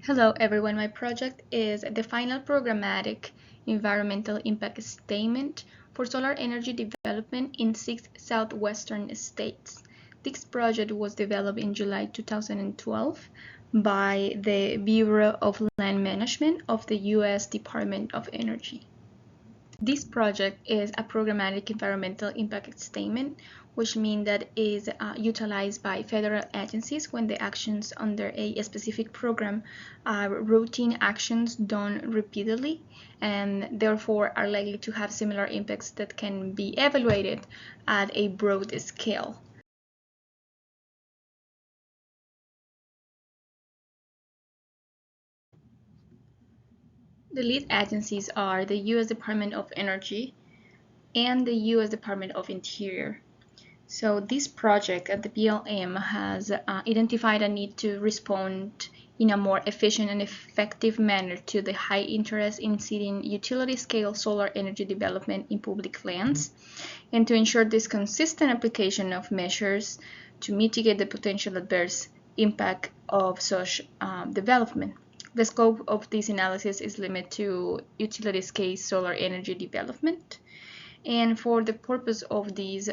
Hello everyone, my project is the final programmatic environmental impact statement for solar energy development in 6 southwestern states. This project was developed in July 2012 by the Bureau of Land Management of the U.S. Department of Energy. This project is a programmatic environmental impact statement, which means that it is utilized by federal agencies when the actions under a specific program are routine actions done repeatedly and therefore are likely to have similar impacts that can be evaluated at a broad scale. The lead agencies are the U.S. Department of Energy and the U.S. Department of Interior. So this project at the BLM has identified a need to respond in a more efficient and effective manner to the high interest in seeding utility-scale solar energy development in public lands, and to ensure this consistent application of measures to mitigate the potential adverse impact of such development. The scope of this analysis is limited to utility-scale solar energy development. And for the purpose of this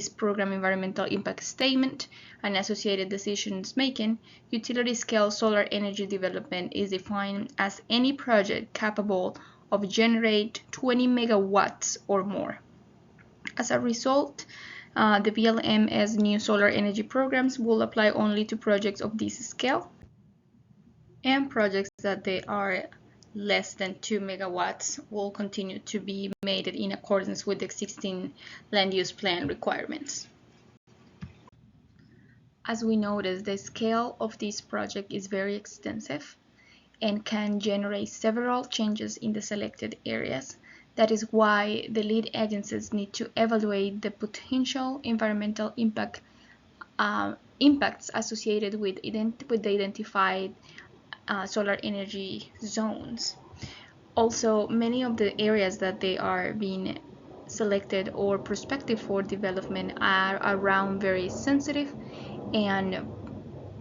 program environmental impact statement and associated decisions making, utility scale solar energy development is defined as any project capable of generate 20 megawatts or more. As a result, the BLM's new solar energy programs will apply only to projects of this scale, and projects that they are less than 2 megawatts will continue to be made in accordance with the existing land use plan requirements. As we noticed, the scale of this project is very extensive and can generate several changes in the selected areas. That is why the lead agencies need to evaluate the potential environmental impacts associated with the identified solar energy zones. Also, many of the areas that they are being selected or prospective for development are around very sensitive and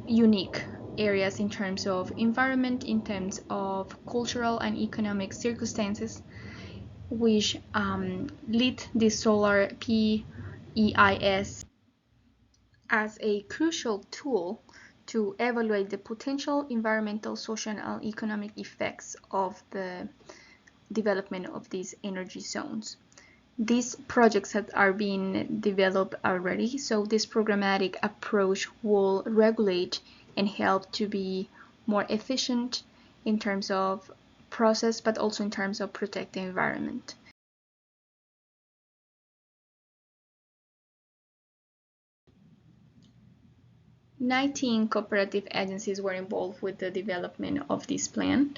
unique areas in terms of environment, in terms of cultural and economic circumstances, which lead the solar PEIS as a crucial tool to evaluate the potential environmental, social, and economic effects of the development of these energy zones. These projects are being developed already, so this programmatic approach will regulate and help to be more efficient in terms of process, but also in terms of protect the environment. "19 cooperative agencies were involved with the development of this plan.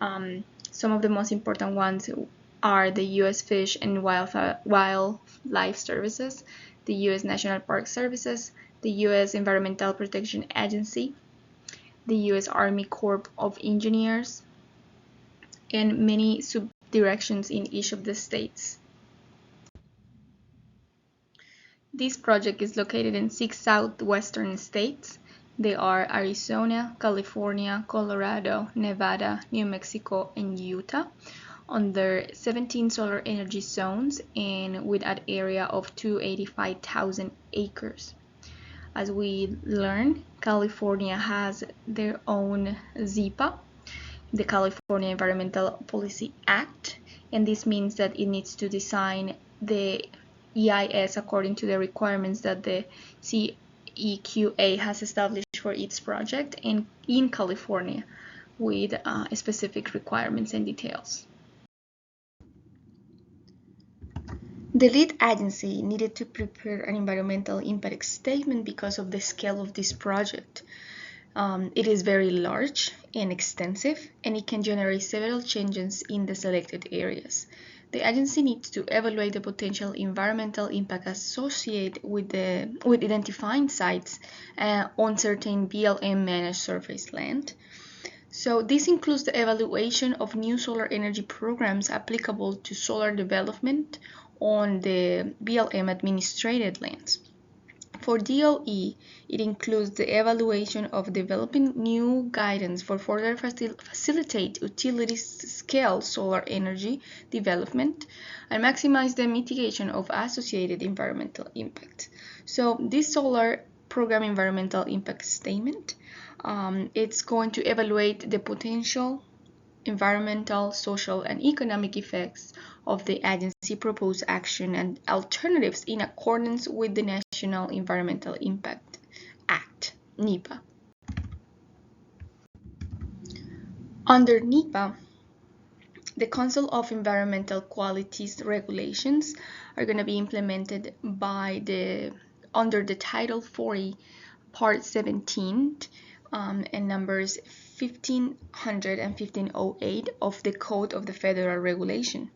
Some of the most important ones are the U.S. Fish and Wildlife Services, the U.S. National Park Services, the U.S. Environmental Protection Agency, the U.S. Army Corps of Engineers, and many subdirections in each of the states. This project is located in 6 southwestern states. They are Arizona, California, Colorado, Nevada, New Mexico, and Utah, under 17 solar energy zones and with an area of 285,000 acres. As we learned, California has their own ZEPA, the California Environmental Policy Act, and this means that it needs to design the EIS according to the requirements that the CEQA has established for its project and in California with specific requirements and details. The lead agency needed to prepare an environmental impact statement because of the scale of this project. It is very large and extensive, and it can generate several changes in the selected areas. The agency needs to evaluate the potential environmental impact associated with identifying sites on certain BLM managed surface land. So this includes the evaluation of new solar energy programs applicable to solar development on the BLM administrated lands. For DOE, it includes the evaluation of developing new guidance for further facilitate utility-scale solar energy development and maximize the mitigation of associated environmental impact. So this solar program environmental impact statement, it's going to evaluate the potential environmental, social, and economic effects of the agency proposed action and alternatives in accordance with the National Environmental Impact Act, NEPA. Under NEPA, the Council of Environmental Qualities regulations are going to be implemented under the Title 40, Part 17, and numbers 1500 and 1508 of the Code of the Federal Regulation.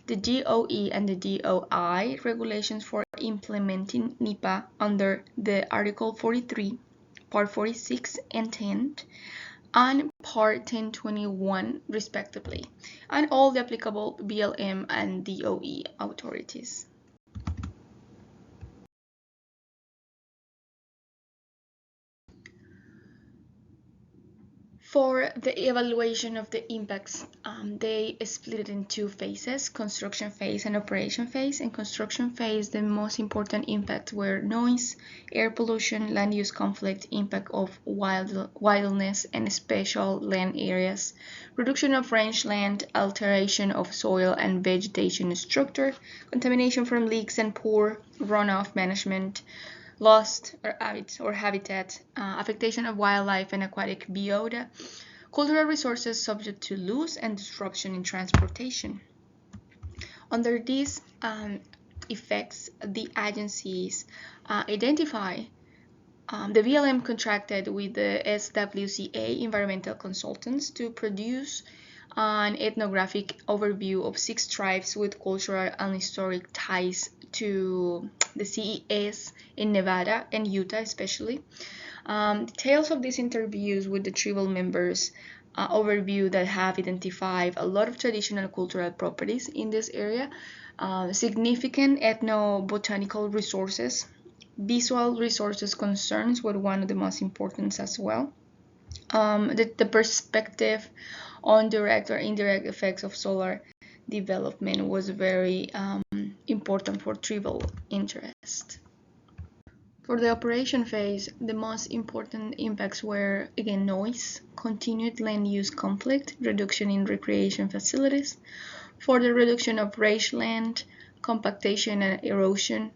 The DOE and the DOI regulations for implementing NEPA under the Article 43, Part 46 and 10, and Part 1021 respectively, and all the applicable BLM and DOE authorities. For the evaluation of the impacts, they split it in two phases, construction phase and operation phase. In construction phase, the most important impacts were noise, air pollution, land use conflict, impact of wilderness and special land areas, reduction of rangeland, alteration of soil and vegetation structure, contamination from leaks and poor runoff management, lost or habitat, affectation of wildlife and aquatic biota, cultural resources subject to loss and disruption in transportation. Under these effects, the agencies identify the BLM contracted with the SWCA environmental consultants to produce an ethnographic overview of 6 tribes with cultural and historic ties to the CES in Nevada and Utah especially. Details of these interviews with the tribal members overview that have identified a lot of traditional cultural properties in this area, significant ethnobotanical resources, visual resources concerns were one of the most important as well. The perspective on direct or indirect effects of solar development was very important for tribal interest. For the operation phase, the most important impacts were, again, noise, continued land use conflict, reduction in recreation facilities, further reduction of rangeland, compactation and erosion,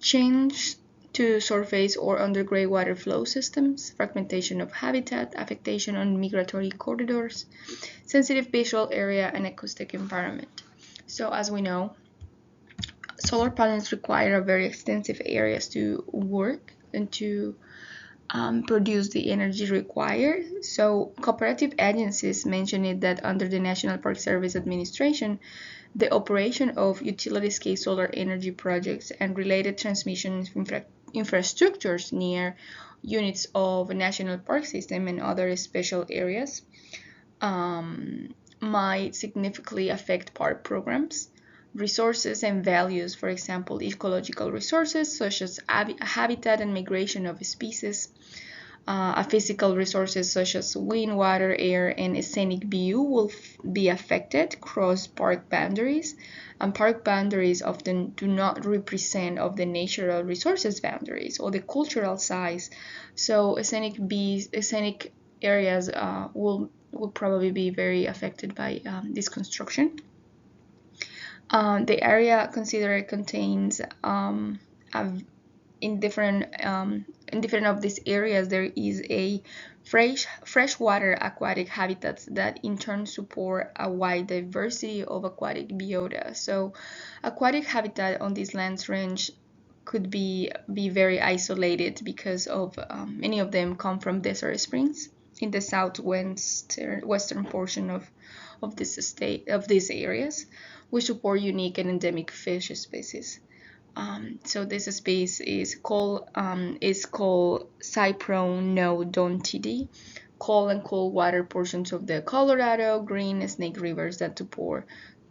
change to surface or underground water flow systems, fragmentation of habitat, affectation on migratory corridors, sensitive visual area, and acoustic environment. So as we know, solar panels require very extensive areas to work and to produce the energy required. So cooperative agencies mentioned that under the National Park Service Administration, the operation of utility-scale solar energy projects and related transmission infrastructures near units of national park system and other special areas might significantly affect park programs, resources and values, for example, ecological resources such as habitat and migration of species, physical resources such as wind, water, air, and scenic view will be affected cross park boundaries, and park boundaries often do not represent of the natural resources boundaries or the cultural size. So scenic areas will probably be very affected by this construction. The area considered contains in different of these areas there is a freshwater aquatic habitats that in turn support a wide diversity of aquatic biota. So aquatic habitat on these lands range could be very isolated because of many of them come from desert springs in the southwestern portion of these areas, which support unique and endemic fish species. So this species is called Cypronodontidae, cold and cold water portions of the Colorado, Green, Snake rivers that support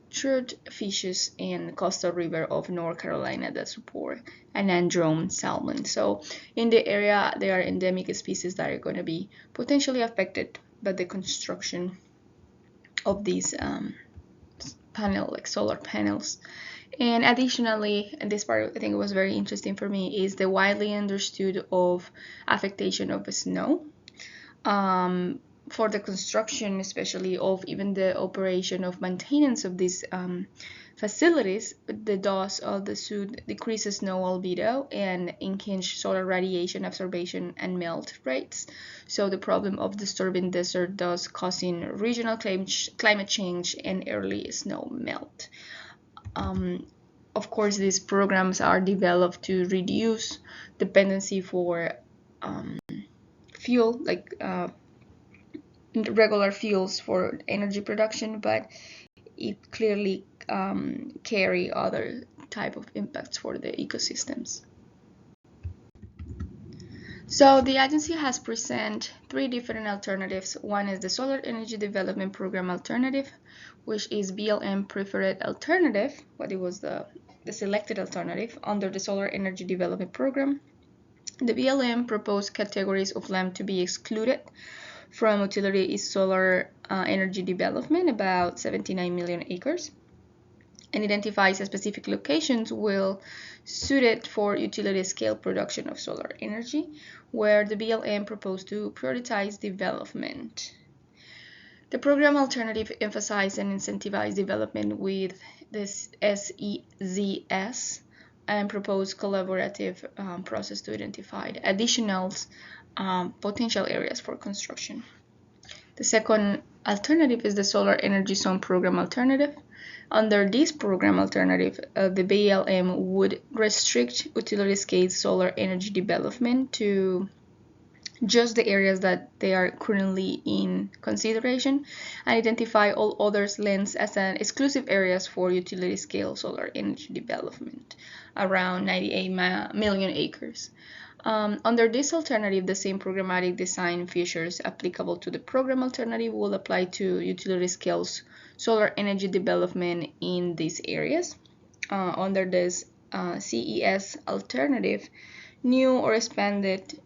trout fishes in coastal river of North Carolina that support anadrome salmon. So in the area, there are endemic species that are going to be potentially affected by the construction of these like solar panels. And additionally, and this part I think was very interesting for me, is the widely understood of affectation of snow. For the construction, especially of even the operation of maintenance of these facilities, the dose of the suit decreases snow albedo and increases solar radiation absorption and melt rates. So the problem of disturbing desert thus causing regional climate change and early snow melt. Of course, these programs are developed to reduce dependency for fuel, like regular fuels for energy production, but it clearly carry other type of impacts for the ecosystems. So the agency has presented 3 different alternatives. One is the Solar Energy Development Program alternative, which is BLM preferred alternative, but it was the selected alternative under the Solar Energy Development Program. The BLM proposed categories of land to be excluded from utility is solar energy development, about 79 million acres, and identifies specific locations well suited for utility scale production of solar energy, where the BLM proposed to prioritize development. The program alternative emphasized and incentivized development with this SEZS and proposed collaborative process to identify additional potential areas for construction. The second alternative is the Solar Energy Zone Program alternative. Under this program alternative, the BLM would restrict utility-scale solar energy development to just the areas that they are currently in consideration and identify all other lands as an exclusive areas for utility-scale solar energy development, around 98 million acres. Under this alternative, the same programmatic design features applicable to the program alternative will apply to utility scales solar energy development in these areas. Under this CES alternative, new or expanded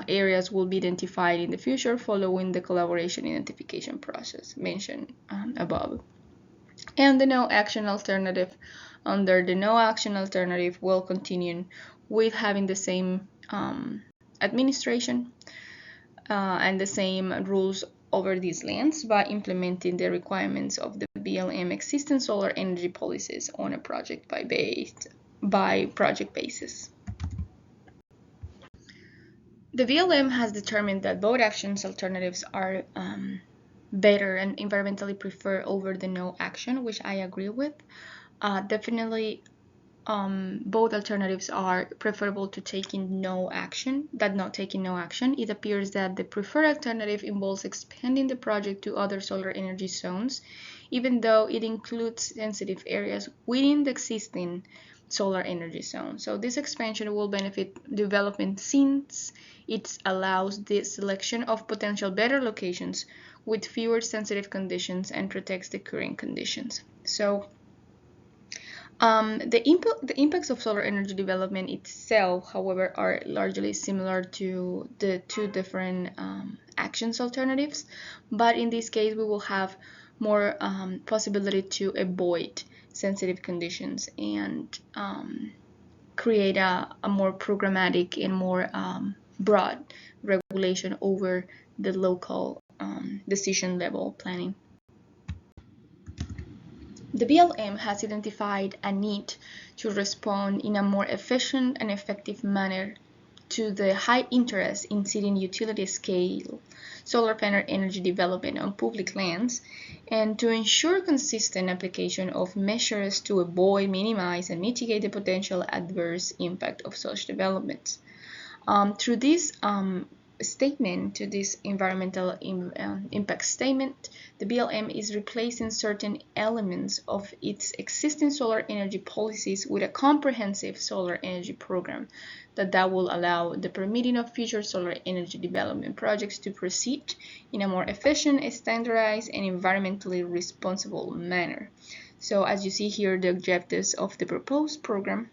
areas will be identified in the future following the collaboration identification process mentioned above. And the no action alternative, under the no action alternative, will continue with having the same administration and the same rules over these lands by implementing the requirements of the BLM existing solar energy policies on a project by project basis. The BLM has determined that both actions alternatives are better and environmentally preferred over the no action, which I agree with. Definitely both alternatives are preferable to taking no action than not taking no action. It appears that the preferred alternative involves expanding the project to other solar energy zones, even though it includes sensitive areas within the existing solar energy zone. So this expansion will benefit development since it allows the selection of potential better locations with fewer sensitive conditions and protects the current conditions. So the impacts of solar energy development itself, however, are largely similar to the 2 different actions alternatives, but in this case we will have more possibility to avoid sensitive conditions and create a more programmatic and more broad regulation over the local decision level planning. The BLM has identified a need to respond in a more efficient and effective manner to the high interest in seeding utility-scale solar panel energy development on public lands and to ensure consistent application of measures to avoid, minimize, and mitigate the potential adverse impact of such developments. Through this statement, to this environmental impact statement, the BLM is replacing certain elements of its existing solar energy policies with a comprehensive solar energy program that will allow the permitting of future solar energy development projects to proceed in a more efficient, standardized, and environmentally responsible manner. So as you see here, the objectives of the proposed program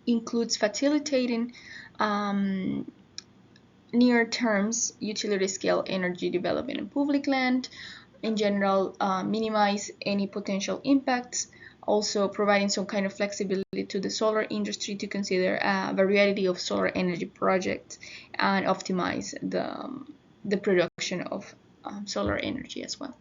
includes facilitating near-terms utility-scale energy development in public land, in general, minimize any potential impacts, also providing some kind of flexibility to the solar industry to consider a variety of solar energy projects and optimize the production of solar energy as well.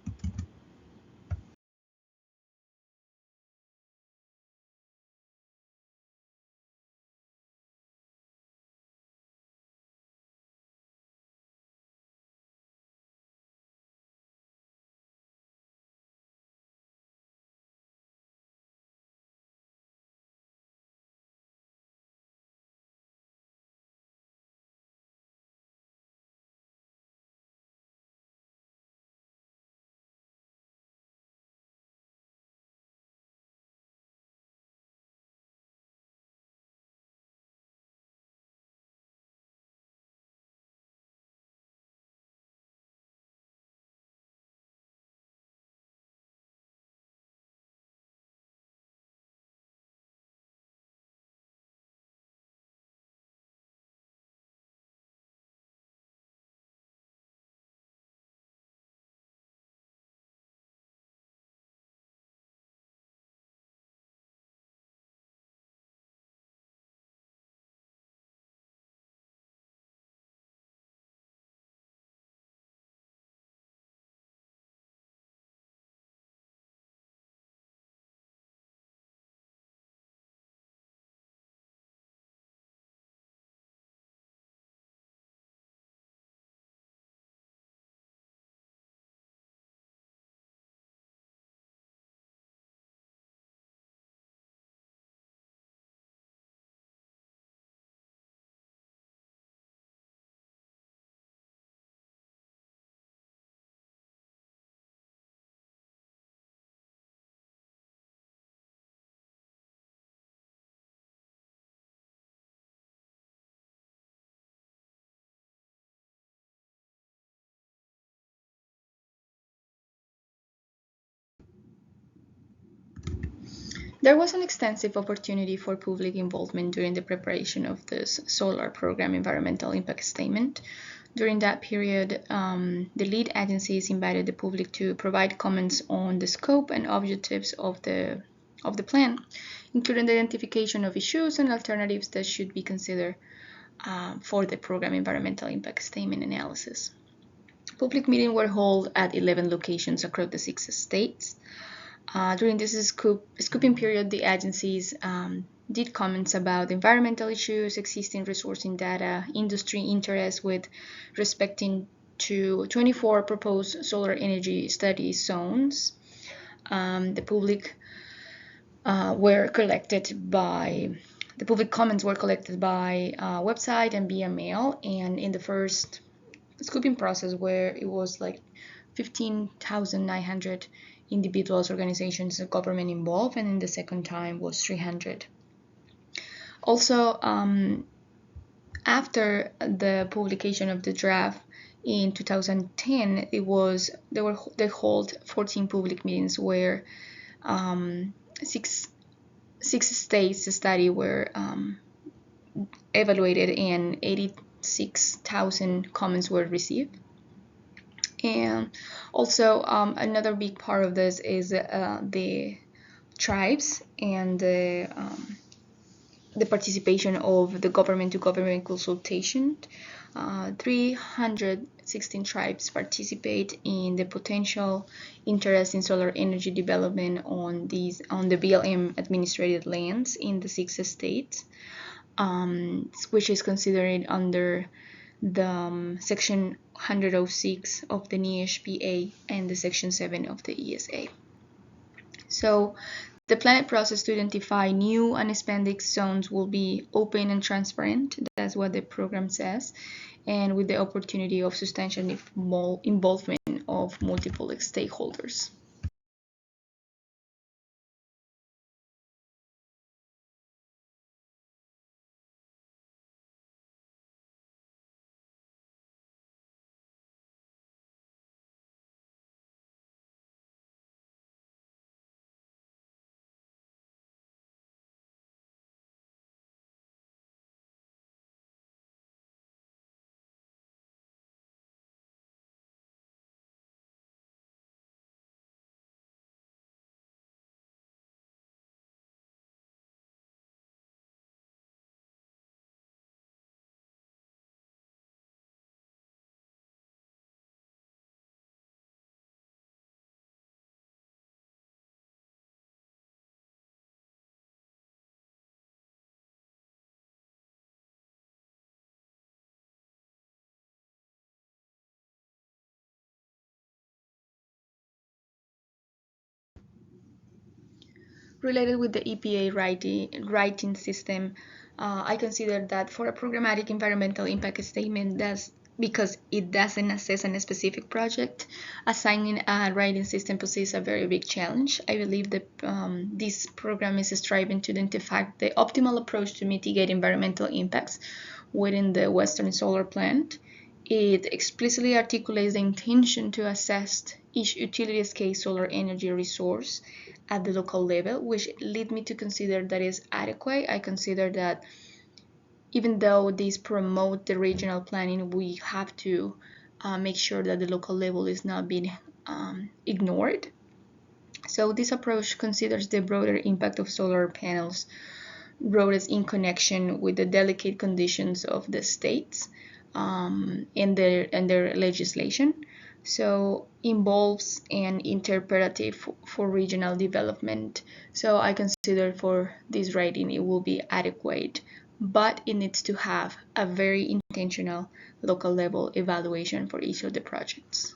There was an extensive opportunity for public involvement during the preparation of this solar program environmental impact statement. During that period, the lead agencies invited the public to provide comments on the scope and objectives of the plan, including the identification of issues and alternatives that should be considered for the program environmental impact statement analysis. Public meetings were held at 11 locations across the 6 states. During this scoping period, the agencies did comments about environmental issues, existing resourcing data, industry interest with respecting to 24 proposed solar energy study zones. The public comments were collected by website and via mail, and in the first scoping process where it was like 15,900 individuals, organizations, and government involved, and in the second time was 300. Also, after the publication of the draft in 2010, they hold 14 public meetings where six states study were evaluated and 86,000 comments were received. And also another big part of this is the tribes and the participation of the government-to-government consultation. 316 tribes participate in the potential interest in solar energy development on the BLM administrated lands in the 6 states, which is considered under the Section 106 of the NESPA and the Section 7 of the ESA. So the planning process to identify new and expanded zones will be open and transparent. That's what the program says, and with the opportunity of substantial involvement of multiple stakeholders. Related with the EPA writing system, I consider that for a programmatic environmental impact statement, that's because it doesn't assess a specific project, assigning a writing system poses a very big challenge. I believe that this program is striving to identify the optimal approach to mitigate environmental impacts within the Western Solar Plant. It explicitly articulates the intention to assess each utility-scale solar energy resource at the local level, which lead me to consider that is adequate. I consider that even though these promote the regional planning, we have to make sure that the local level is not being ignored. So this approach considers the broader impact of solar panels roads in connection with the delicate conditions of the states and their legislation. So involves an interpretive for regional development. So I consider for this writing it will be adequate, but it needs to have a very intentional local level evaluation for each of the projects.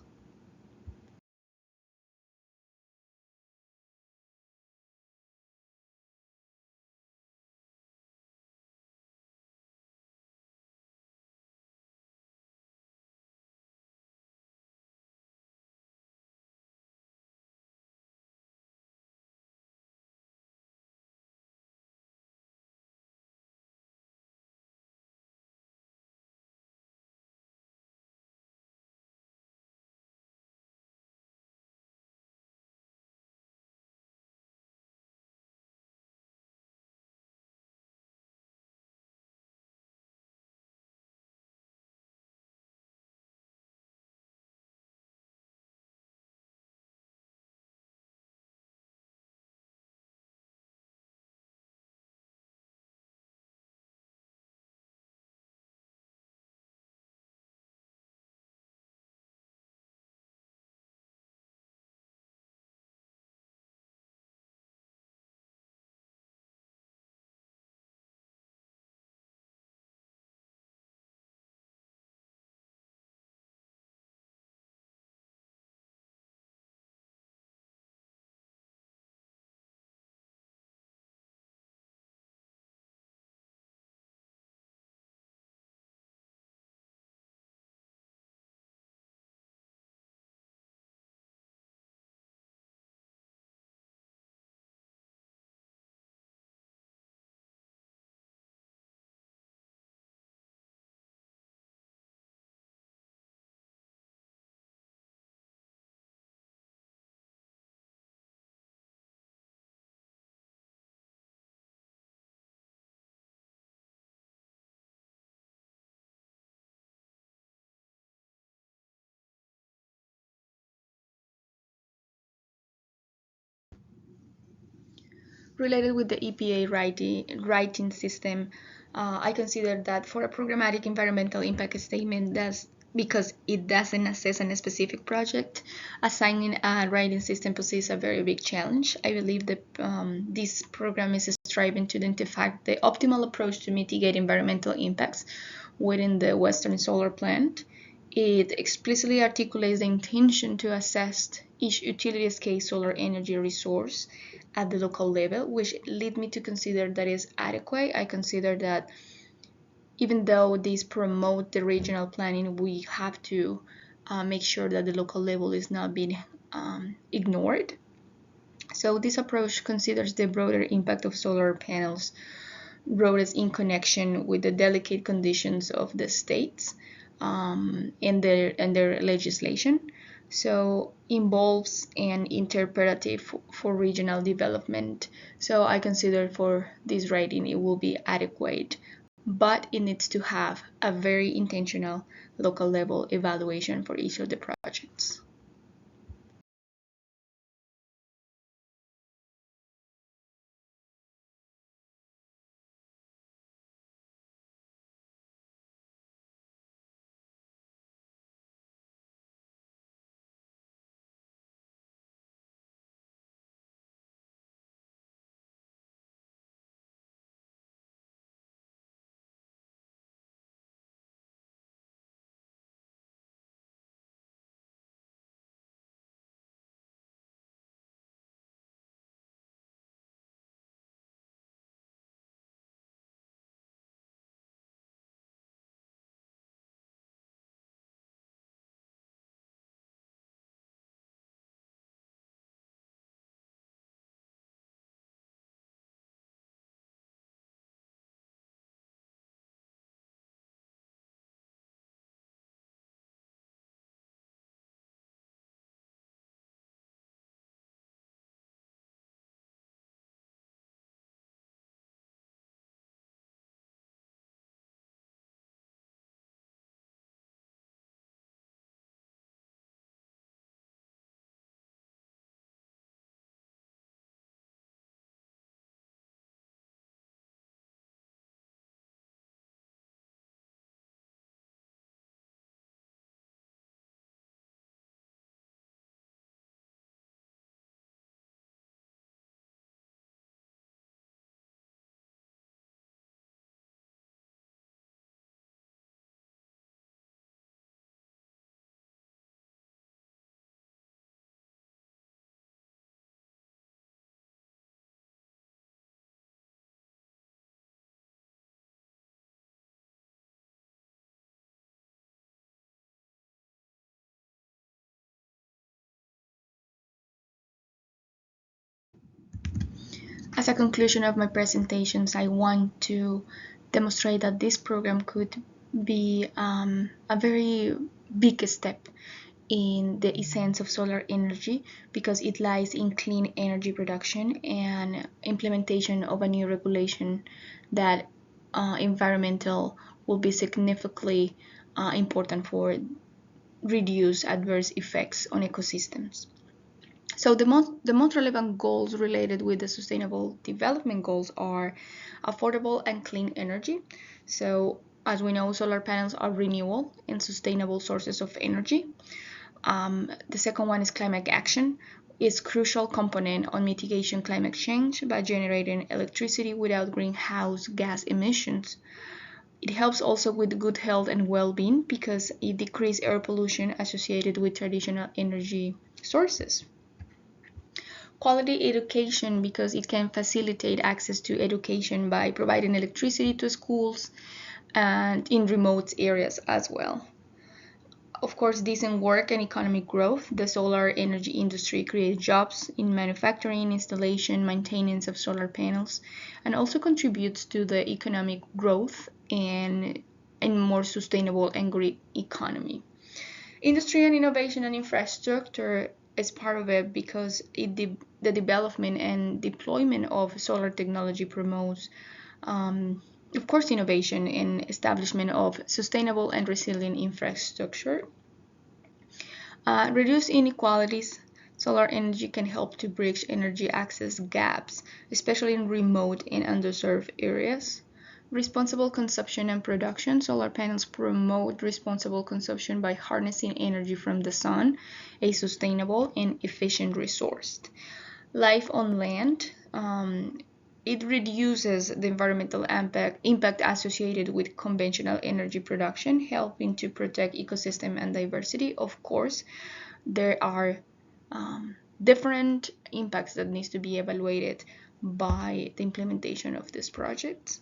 Related with the EPA writing system, I consider that for a programmatic environmental impact statement, that's because it doesn't assess a specific project, assigning a writing system poses a very big challenge. I believe that this program is striving to identify the optimal approach to mitigate environmental impacts within the Western Solar Plant. It explicitly articulates the intention to assess each utility-scale solar energy resource at the local level, which lead me to consider that is adequate. I consider that even though these promote the regional planning, we have to make sure that the local level is not being ignored. So this approach considers the broader impact of solar panels roads in connection with the delicate conditions of the states and their legislation. So involves an interpretive for regional development. So I consider for this writing it will be adequate, but it needs to have a very intentional local level evaluation for each of the projects. As a conclusion of my presentations, I want to demonstrate that this program could be a very big step in the essence of solar energy, because it lies in clean energy production and implementation of a new regulation that environmental will be significantly important for reduce adverse effects on ecosystems. So the most relevant goals related with the sustainable development goals are affordable and clean energy. So as we know, solar panels are renewable and sustainable sources of energy. The second one is climate action. It's a crucial component on mitigation climate change by generating electricity without greenhouse gas emissions. It helps also with good health and well-being because it decreases air pollution associated with traditional energy sources. Quality education, because it can facilitate access to education by providing electricity to schools and in remote areas as well. Of course, decent work and economic growth. The solar energy industry creates jobs in manufacturing, installation, maintenance of solar panels, and also contributes to the economic growth and more sustainable and green economy. Industry and innovation and infrastructure is part of it because the development and deployment of solar technology promotes, of course, innovation and establishment of sustainable and resilient infrastructure. Reduce inequalities. Solar energy can help to bridge energy access gaps, especially in remote and underserved areas. Responsible consumption and production. Solar panels promote responsible consumption by harnessing energy from the sun, a sustainable and efficient resource. Life on land. It reduces the environmental impact associated with conventional energy production, helping to protect ecosystem and diversity. Of course, there are different impacts that needs to be evaluated by the implementation of this project.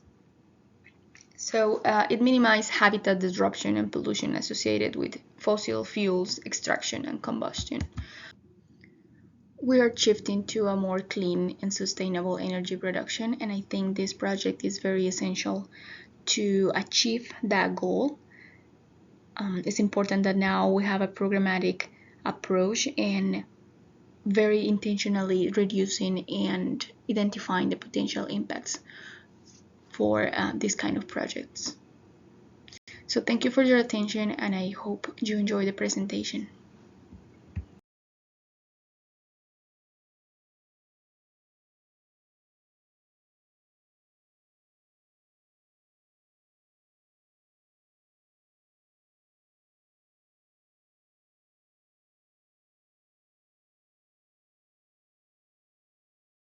So it minimizes habitat disruption and pollution associated with fossil fuels extraction and combustion. We are shifting to a more clean and sustainable energy production, and I think this project is very essential to achieve that goal. It's important that now we have a programmatic approach and very intentionally reducing and identifying the potential impacts for this kind of projects. So thank you for your attention, and I hope you enjoy the presentation.